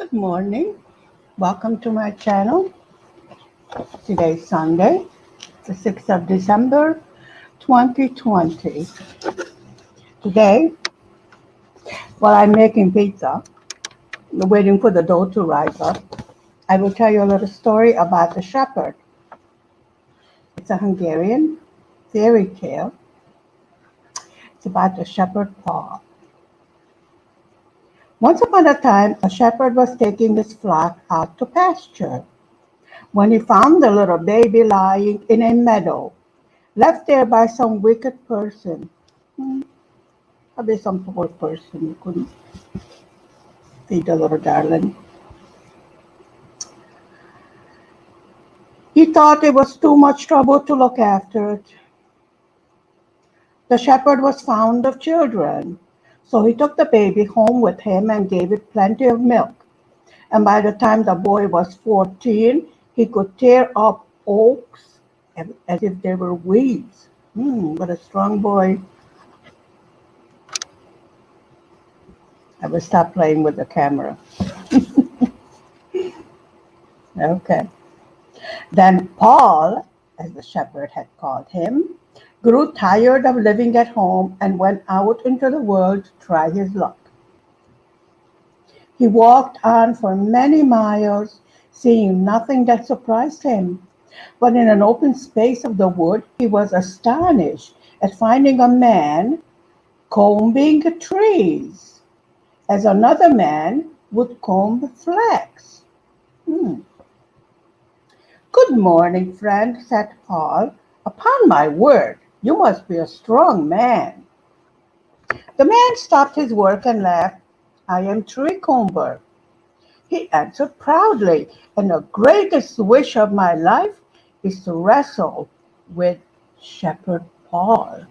Good morning. Welcome to my channel. Today is Sunday, the 6th of December, 2020. Today, while I'm making pizza, waiting for the dough to rise up, I will tell you a little story about the shepherd. It's a Hungarian fairy tale. It's about the shepherd Paul. Once upon a time, a shepherd was taking his flock out to pasture when he found the little baby lying in a meadow, left there by some wicked person. Probably some poor person who couldn't feed the little darling. He thought it was too much trouble to look after it. The shepherd was fond of children, so he took the baby home with him and gave it plenty of milk. And by the time the boy was 14, he could tear up oaks as if they were weeds. What a strong boy. I will stop playing with the camera. Okay. Then Paul, as the shepherd had called him, grew tired of living at home and went out into the world to try his luck. He walked on for many miles, seeing nothing that surprised him. But in an open space of the wood, he was astonished at finding a man combing trees, as another man would comb flax. "Good morning, friend," said Paul. "Upon my word, you must be a strong man." The man stopped his work and laughed. "I am tree comber," he answered proudly, "and the greatest wish of my life is to wrestle with shepherd Paul."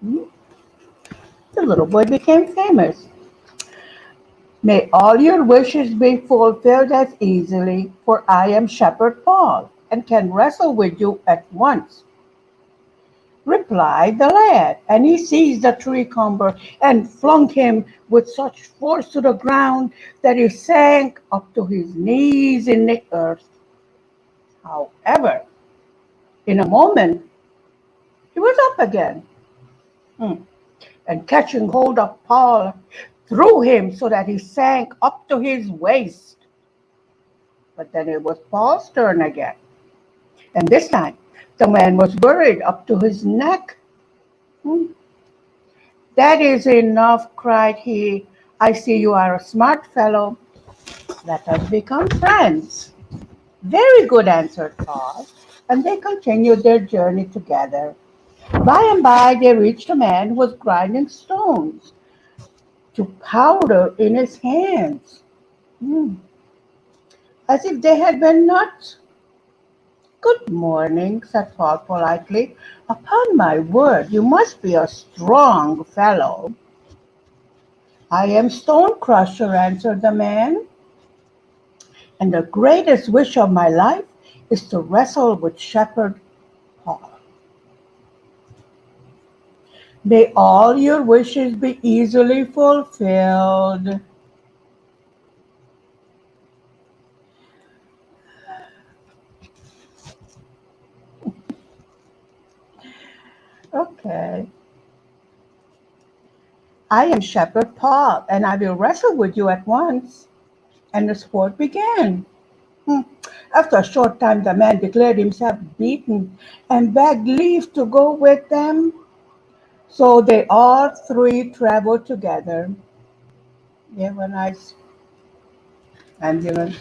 The little boy became famous. "May all your wishes be fulfilled as easily, for I am shepherd Paul, and can wrestle with you at once," replied the lad, and he seized the tree comber and flung him with such force to the ground that he sank up to his knees in the earth. However, in a moment, he was up again, and catching hold of Paul, threw him so that he sank up to his waist. But then it was Paul's turn again, and this time the man was buried up to his neck. "That is enough," cried he. "I see you are a smart fellow. Let us become friends." "Very good," answered Paul, and they continued their journey together. By and by they reached a man who was grinding stones to powder in his hands, as if they had been nuts. "Good morning," said Paul politely. "Upon my word, you must be a strong fellow." "I am stone crusher," answered the man, "and the greatest wish of my life is to wrestle with shepherd Paul." "May all your wishes be easily fulfilled." Okay. "I am shepherd Paul, and I will wrestle with you at once." And the sport began. After a short time, the man declared himself beaten and begged leave to go with them. So they all three traveled together. They have a nice ambulance.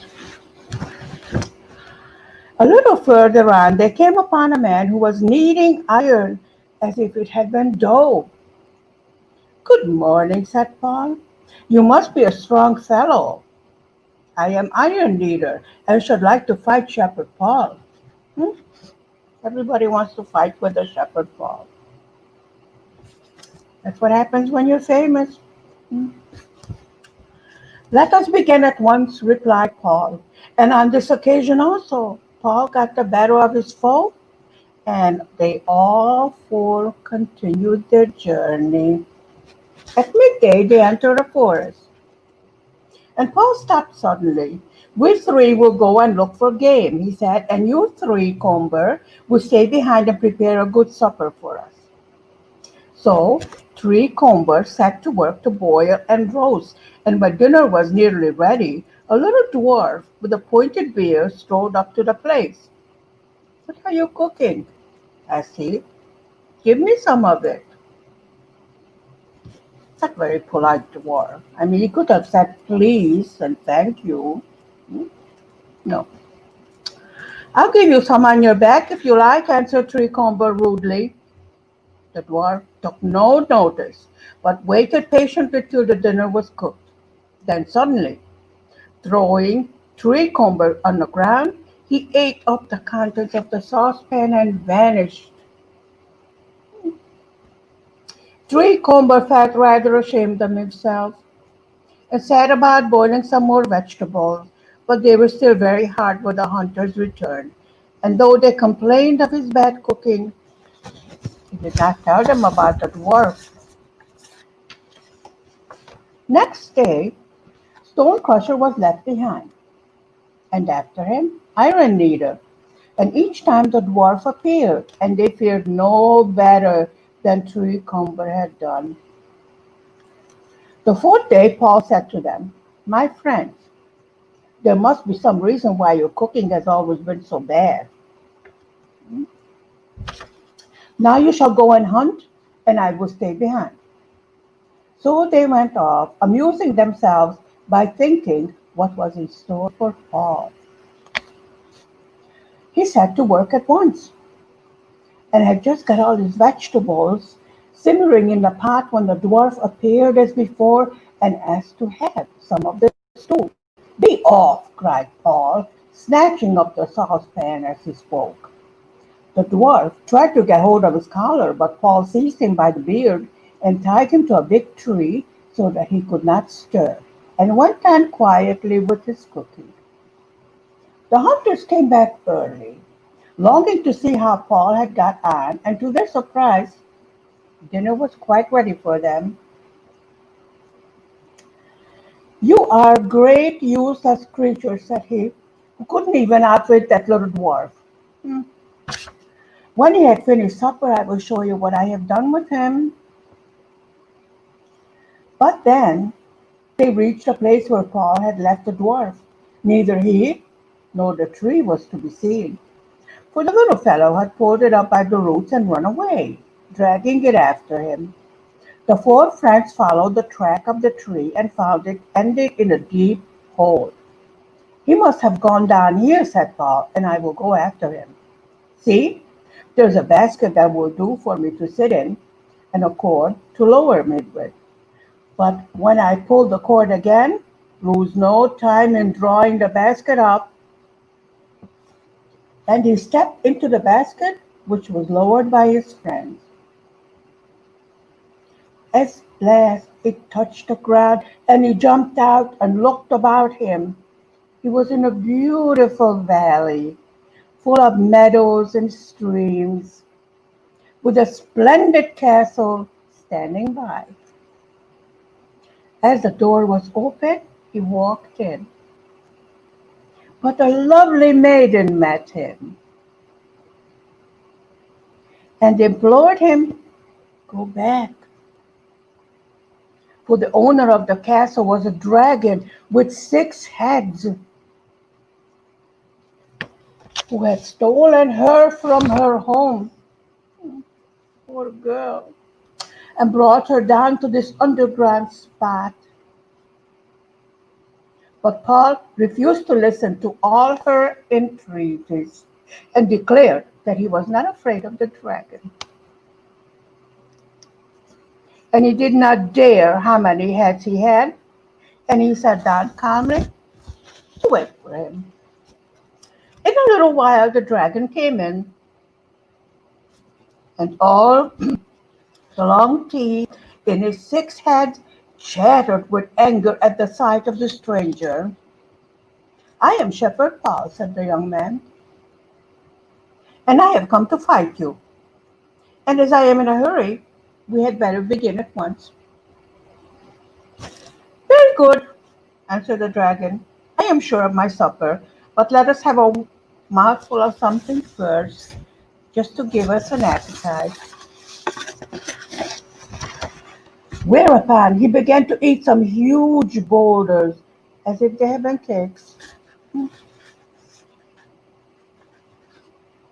A little further on, they came upon a man who was kneading iron as if it had been dough. "Good morning," said Paul. "You must be a strong fellow. I am iron kneader and should like to fight shepherd Paul." Everybody wants to fight with the shepherd Paul. That's what happens when you're famous. "Let us begin at once," replied Paul. And on this occasion also, Paul got the better of his foe, and they all four continued their journey. At midday, they entered a forest. And Paul stopped suddenly. We three will go and look for game, he said, and you three, Comber, will stay behind and prepare a good supper for us. So three Combers set to work to boil and roast, and when dinner was nearly ready, a little dwarf with a pointed beard strode up to the place. What are you cooking? Asked he. Give me some of it. Not very polite dwarf. I mean, he could have said please and thank you. Hmm? No. I'll give you some on your back if you like, answered Tricomber rudely. The dwarf took no notice, but waited patiently till the dinner was cooked. Then suddenly, throwing Tricomber on the ground, he ate up the contents of the saucepan and vanished. Tricomber felt rather ashamed of himself and set about boiling some more vegetables, but they were still very hard when the hunters returned. And though they complained of his bad cooking, he did not tell them about the dwarf. Next day, Stonecrusher was left behind, and after him, Iron Kneader. And each time the dwarf appeared, and they fared no better than Tricomber had done. The fourth day, Paul said to them, My friends, there must be some reason why your cooking has always been so bad. Now you shall go and hunt, and I will stay behind. So they went off, amusing themselves by thinking what was in store for Paul. He set to work at once, and had just got all his vegetables simmering in the pot when the dwarf appeared as before and asked to have some of the stew. Be off, cried Paul, snatching up the saucepan as he spoke. The dwarf tried to get hold of his collar, but Paul seized him by the beard and tied him to a big tree so that he could not stir, and went on quietly with his cooking. The hunters came back early, longing to see how Paul had got on, and to their surprise, dinner was quite ready for them. You are great useless creatures, said he, who couldn't even outwit that little dwarf. "Hmm. When he had finished supper, I will show you what I have done with him." But then they reached a place where Paul had left the dwarf. Neither he nor the tree was to be seen, for the little fellow had pulled it up by the roots and run away, dragging it after him. The four friends followed the track of the tree and found it ended in a deep hole. "He must have gone down here," said Paul, "and I will go after him. See, there's a basket that will do for me to sit in, and a cord to lower me with. But when I pull the cord again, lose no time in drawing the basket up." And he stepped into the basket, which was lowered by his friends. At last it touched the ground, and he jumped out and looked about him. He was in a beautiful valley, full of meadows and streams, with a splendid castle standing by. As the door was open, he walked in. But a lovely maiden met him and implored him, "Go back." For the owner of the castle was a dragon with 6 heads, who had stolen her from her home, poor girl, and brought her down to this underground spot. But Paul refused to listen to all her entreaties and declared that he was not afraid of the dragon. And he did not dare how many heads he had, and he sat down calmly to wait for him. In a little while the dragon came in, and all the long teeth in his 6 heads chattered with anger at the sight of the stranger. "I am Shepherd Paul," said the young man, "and I have come to fight you. And as I am in a hurry, we had better begin at once." "Very good," answered the dragon. I am sure of my supper, but let us have a mouthful of something first, just to give us an appetite. Whereupon he began to eat some huge boulders, as if they had been cakes.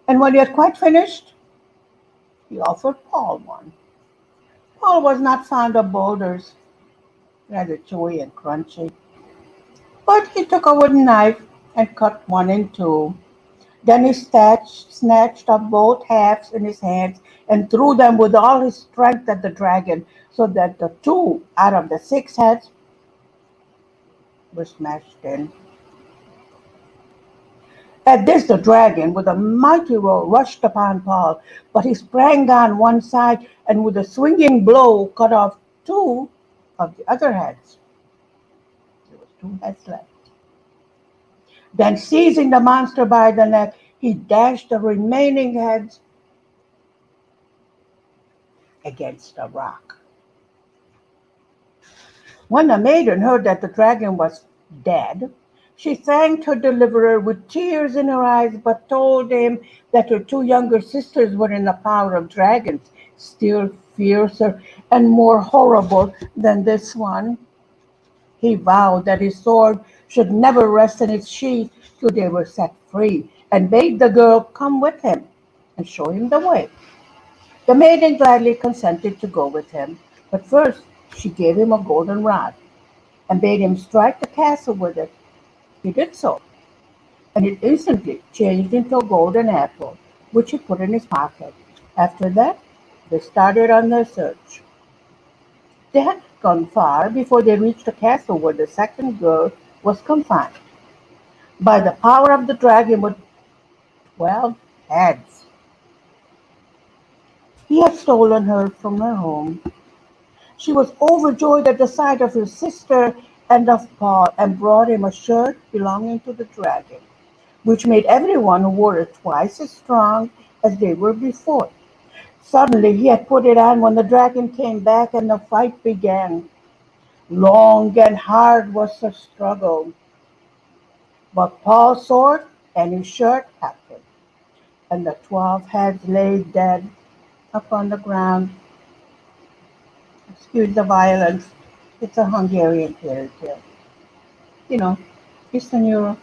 And when he had quite finished, he offered Paul one. Paul was not fond of boulders, rather chewy and crunchy, but he took a wooden knife and cut one in two. Then he snatched up both halves in his hands and threw them with all his strength at the dragon, so that the two out of the six heads were smashed in. At this the dragon, with a mighty roar, rushed upon Paul, but he sprang on one side and with a swinging blow cut off two of the other heads. There was two heads left. Then seizing the monster by the neck, he dashed the remaining heads against a rock. When the maiden heard that the dragon was dead, she thanked her deliverer with tears in her eyes, but told him that her two younger sisters were in the power of dragons, still fiercer and more horrible than this one. He vowed that his sword should never rest in its sheath till they were set free, and bade the girl come with him and show him the way. The maiden gladly consented to go with him, but first she gave him a golden rod and bade him strike the castle with it. He did so, and it instantly changed into a golden apple, which he put in his pocket. After that, they started on their search. They had gone far before they reached a castle where the second girl was confined by the power of the dragon with 12 heads. He had stolen her from her home. She was overjoyed at the sight of her sister and of Paul, and brought him a shirt belonging to the dragon, which made everyone who wore it twice as strong as they were before. Suddenly he had put it on when the dragon came back and the fight began. Long and hard was the struggle, but Paul's sword and his shirt helped him, and the 12 heads lay dead upon the ground. Excuse the violence. It's a Hungarian fairy tale. You know, Eastern Europe.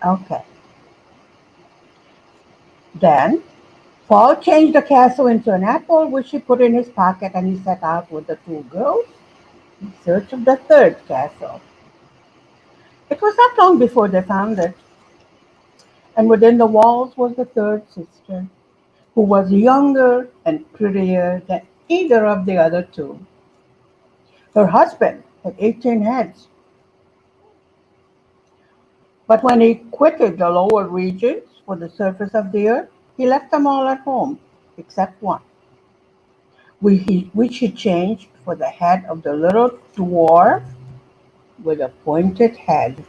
Okay. Then Paul changed the castle into an apple, which he put in his pocket, and he set out with the two girls in search of the third castle. It was not long before they found it, and within the walls was the third sister, who was younger and prettier than either of the other two. Her husband had 18 heads, but when he quitted the lower regions for the surface of the earth, he left them all at home, except one, which he changed for the head of the little dwarf with a pointed head.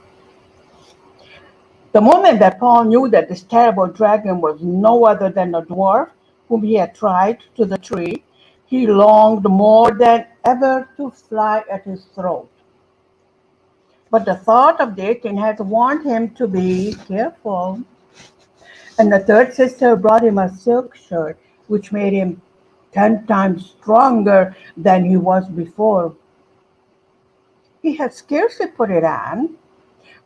The moment that Paul knew that this terrible dragon was no other than the dwarf whom he had tied to the tree, he longed more than ever to fly at his throat. But the thought of the 18 had warned him to be careful, and the third sister brought him a silk shirt, which made him 10 times stronger than he was before. He had scarcely put it on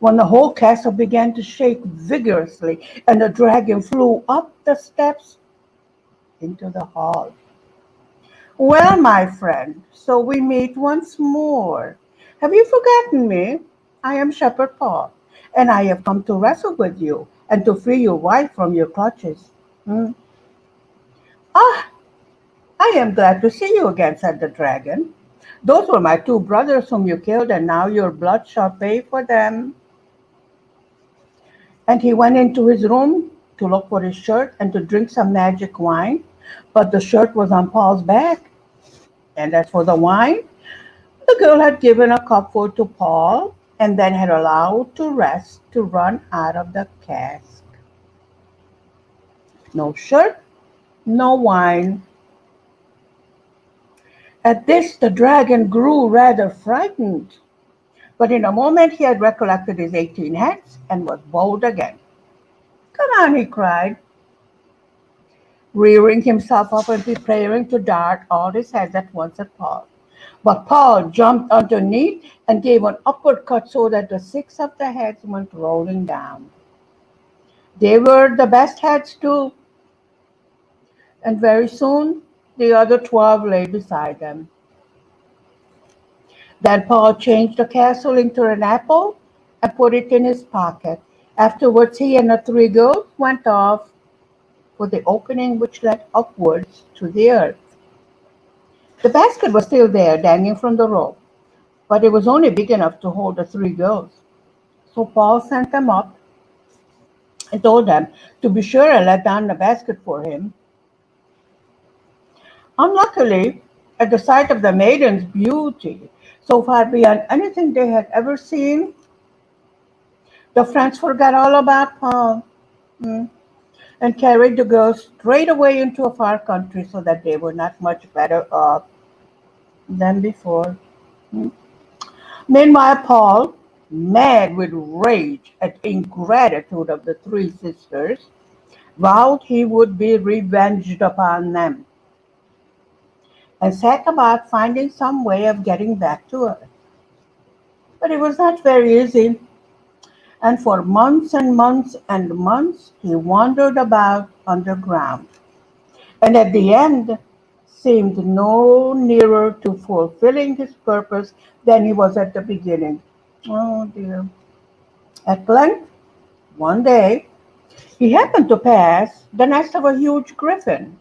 when the whole castle began to shake vigorously, and the dragon flew up the steps into the hall. Well, my friend, so we meet once more. Have you forgotten me? I am Shepherd Paul, and I have come to wrestle with you and to free your wife from your clutches. Hmm? Ah, I am glad to see you again, said the dragon. Those were my two brothers whom you killed, and now your blood shall pay for them. And he went into his room to look for his shirt and to drink some magic wine, but the shirt was on Paul's back. And as for the wine, the girl had given a cupful to Paul and then had allowed to rest to run out of the cask. No shirt, no wine. At this, the dragon grew rather frightened, but in a moment he had recollected his 18 heads and was bold again. "Come on," he cried, rearing himself up and preparing to dart all his heads at once at Paul. But Paul jumped underneath and gave an upward cut so that the 6 of the heads went rolling down. They were the best heads too, and very soon the other 12 lay beside them. Then Paul changed the castle into an apple and put it in his pocket. Afterwards he and the 3 girls went off for the opening which led upwards to the earth. The basket was still there, dangling from the rope, but it was only big enough to hold the 3 girls. So Paul sent them up and told them to be sure and let down the basket for him. Unluckily, at the sight of the maiden's beauty, so far beyond anything they had ever seen, the friends forgot all about Paul and carried the girls straight away into a far country so that they were not much better off than before. Meanwhile, Paul, mad with rage at the ingratitude of the 3 sisters, vowed he would be revenged upon them and set about finding some way of getting back to Earth. But it was not very easy, and for months and months and months he wandered about underground, and at the end seemed no nearer to fulfilling his purpose than he was at the beginning. Oh dear. At length, one day, he happened to pass the nest of a huge griffin,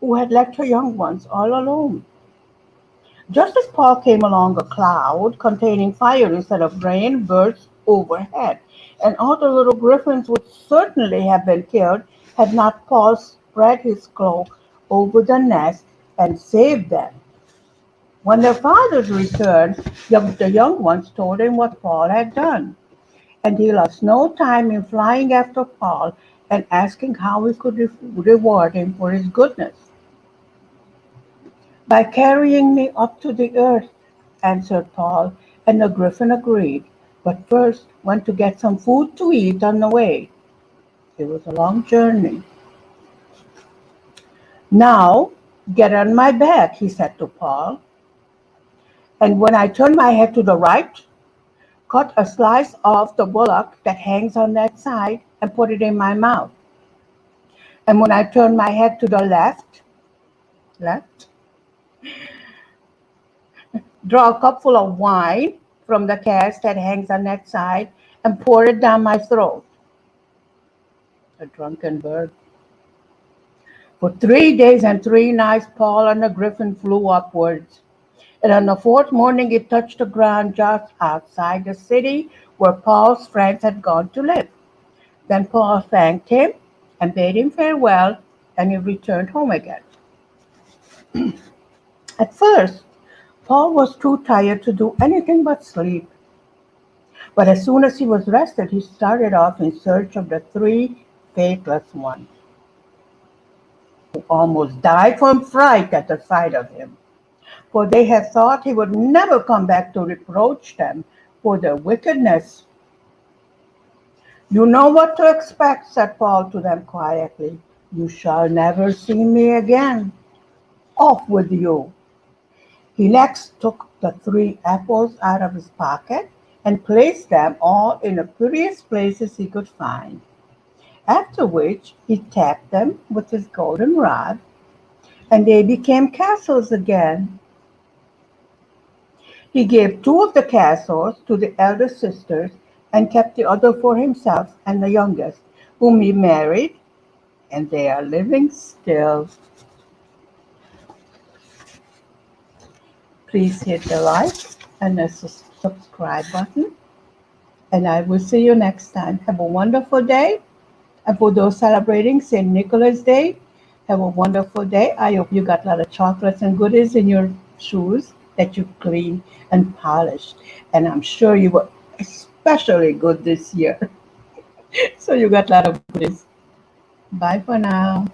who had left her young ones all alone. Just as Paul came along, a cloud containing fire instead of rain burst overhead, and all the little griffins would certainly have been killed had not Paul spread his cloak over the nest and saved them. When their fathers returned, the young ones told him what Paul had done, and he lost no time in flying after Paul and asking how he could reward him for his goodness. "By carrying me up to the earth," answered Paul, and the griffin agreed, but first went to get some food to eat on the way. It was a long journey. "Now get on my back," he said to Paul, "and when I turn my head to the right, cut a slice off the bullock that hangs on that side and put it in my mouth. And when I turn my head to the left, draw a cupful of wine from the cask that hangs on that side and pour it down my throat." A drunken bird. For 3 days and 3 nights, Paul and the griffin flew upwards. And on the 4th morning, it touched the ground just outside the city where Paul's friends had gone to live. Then Paul thanked him and bade him farewell, and he returned home again. At first, Paul was too tired to do anything but sleep. But as soon as he was rested, he started off in search of the 3 faithless ones, who almost died from fright at the sight of him, for they had thought he would never come back to reproach them for their wickedness. "You know what to expect," said Paul to them quietly. "You shall never see me again. Off with you." He next took the 3 apples out of his pocket and placed them all in the prettiest places he could find, after which he tapped them with his golden rod, and they became castles again. He gave 2 of the castles to the elder sisters and kept the other for himself and the youngest, whom he married, and they are living still. Please hit the like and the subscribe button, and I will see you next time. Have a wonderful day. And for those celebrating St. Nicholas Day, have a wonderful day. I hope you got a lot of chocolates and goodies in your shoes that you cleaned and polished. And I'm sure you were especially good this year. So you got a lot of goodies. Bye for now.